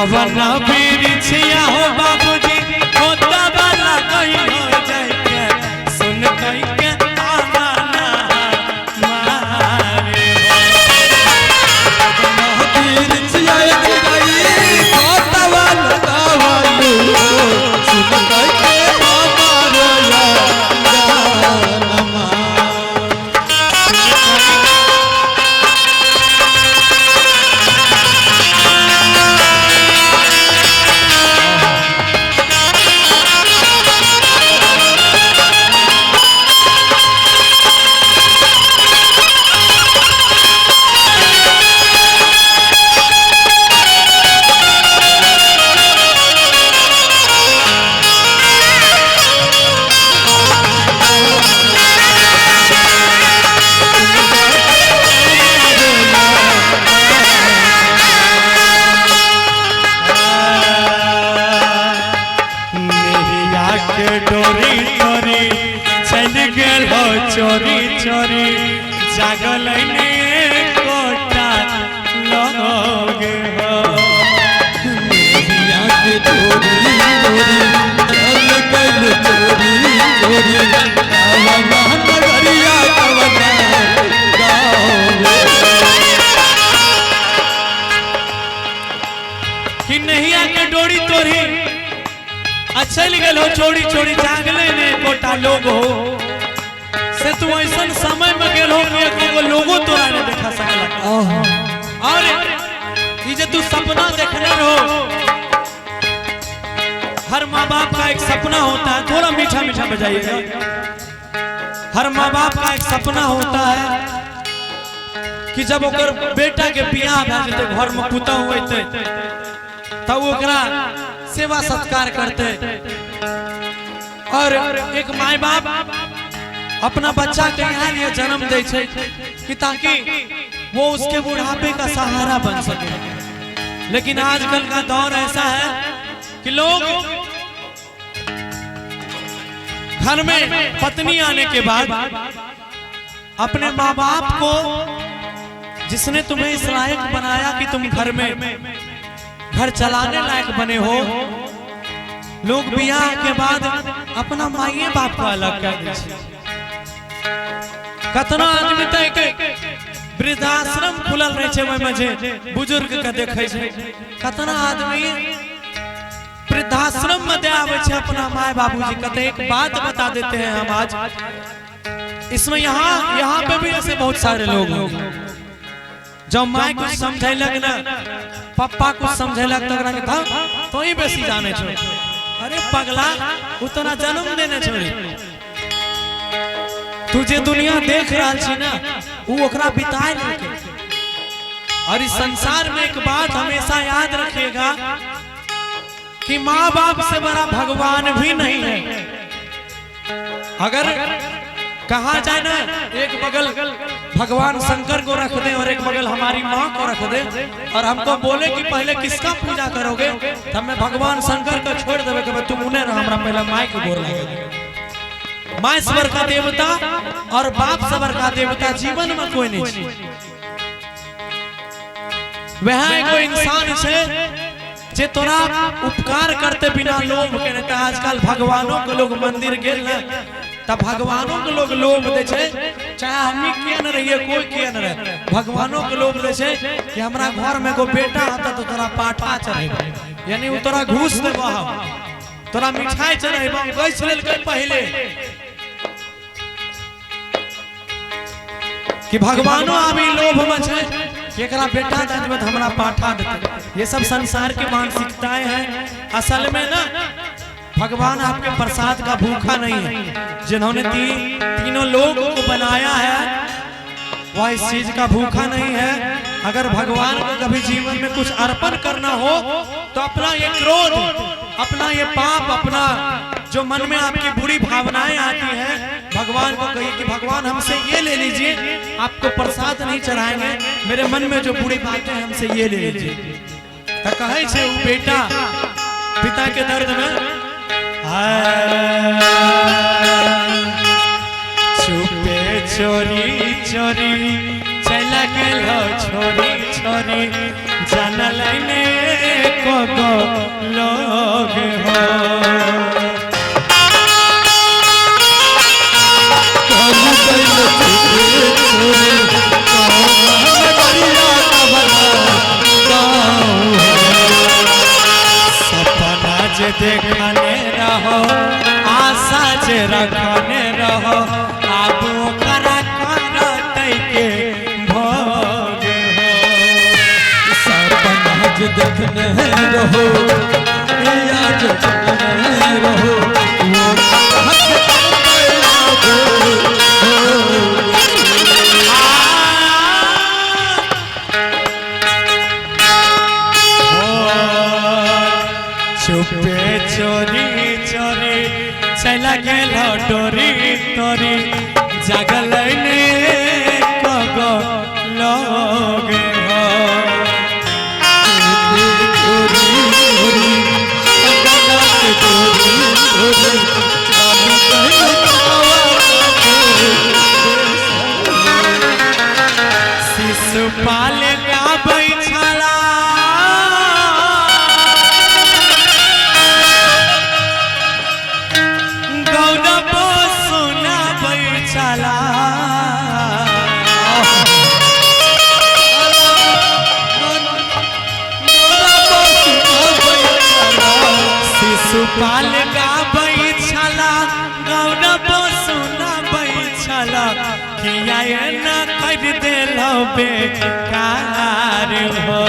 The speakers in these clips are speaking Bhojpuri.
जवन बिरिछिया हो बाबूजी होता वाला कहीं हो जाए के सुन कहीं के आना ना मारे बिरिछिया गई होता वाला कावलू सुन कहीं के चोरी चोरी जागल कोटा लोग हो के चोरी चोरी चल गल चोरी चोरी नगरिया कवना कि नहीं आके डोरी तोरी अच्छा लिखल हो चोरी चोरी जागले ने कोटा लोग हो से तू ऐसा समय में गेल हो कि वो लोगों तोरा ने देखा सकला और ये जो तू सपना देखने रहो हर माँ बाप का एक सपना होता है थोड़ा मीठा मीठा बजाइएगा हर माँ बाप का एक सपना होता है कि जब ओकर बेटा के बियाह भ जेते घर में पुता होते तब ओकरा सेवा सत्कार करते और एक माँ बाप अपना बच्चा के यहाँ लिए जन्म दे कि ताकि वो उसके बुढ़ापे का सहारा बन सके लेकिन आजकल का दौर ऐसा है कि लोग घर में पत्नी आने के बाद अपने माँ बाप को जिसने तुम्हें इस लायक बनाया कि तुम घर में घर चलाने लायक बने हो लोग बियाह के बाद अपना माइए बाप को अलग कर दे कतना आदमी तक वृद्धाश्रम खुलल रहे छे मजे बुजुर्ग के देखे छे कतना आदमी वृद्धाश्रम में दे आवे छे अपना माय बाबूजी कते एक बात बता देते हैं हम आज इसमें यहाँ पे भी ऐसे बहुत सारे लोग हैं जब माय कुछ समझैलक ना पापा कुछ समझैलक तकरा के था तो ही बेसी जाने छो अरे पगला उतना जन्म देने छोड़ी तुझे दुनिया देख रहा छी ना वो ओकरा बिताए लेके और इस संसार में एक बात हमेशा याद रखिएगा कि माँ बाप से बड़ा भगवान भी नहीं है अगर कहा जाए ना एक बगल भगवान शंकर को रख दे और एक बगल हमारी माँ को रख दे और हमको बोले कि पहले किसका पूजा करोगे तब मैं भगवान शंकर को छोड़ देवे कि तुम उन्हें हमरा पहले माँ को गोर लगे माँ स्वर का देवता और बाप स्वर का देवता जीवन में कोई नहीं वह कोई इंसान से जे तोरा उपकार करते बिना लोभ के रहता आजकल भगवानों के लोग मंदिर गेल ना तब भगवानों के लोग लोभ दे छे चाहे हमनी किया न रहिए कोई किया न रहे भगवानों के लोभ दे छे कि हमरा घर में को बेटा आता तो तोरा पाठा चढ़ेबा यानी उ तोरा घूस देबा तोरा मिठाई चढ़ेबा गैस लेल के पहले कि भगवानों अभी लोभ में छे एकरा बेटा जन्मत हमरा पाठा देते ये सब संसार की मानसिकताएं हैं असल में ना भगवान आपके प्रसाद का भूखा नहीं है जिन्होंने तीनों लोगों को बनाया है वह इस चीज का भूखा नहीं है अगर भगवान को कभी जीवन में कुछ अर्पण करना हो तो अपना ये क्रोध अपना ये पाप अपना जो मन में आपकी बुरी भावनाएं आती हैं भगवान को कहिए कि भगवान हमसे ये ले लीजिए आपको प्रसाद नहीं चढ़ाएंगे मेरे मन में जो बुरी बातें हैं हमसे ये ले लीजिए तो कहे छे वो बेटा पिता के दर्द में छुपे चोरी चोरी चला गेल छोरी छोरी जानल ने को को लोग हो सपना जे देखने रहो आशा जे रखने रहो आप ओकरा करते के भोग हो सपना जो देखने रहो याद देखने रहो चुपे चोरी चोरी चला गेलो डोरी तोरी जागल ने कगो लोग हो शिशुपाल गाबै छला शिशुपाल गाबै छला गौरव सुनाबै छला किया न कर देलो बेकार हो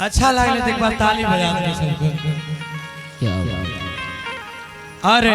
अच्छा लगले तो एक बार ताली बजा दो सबको। क्या बात। अरे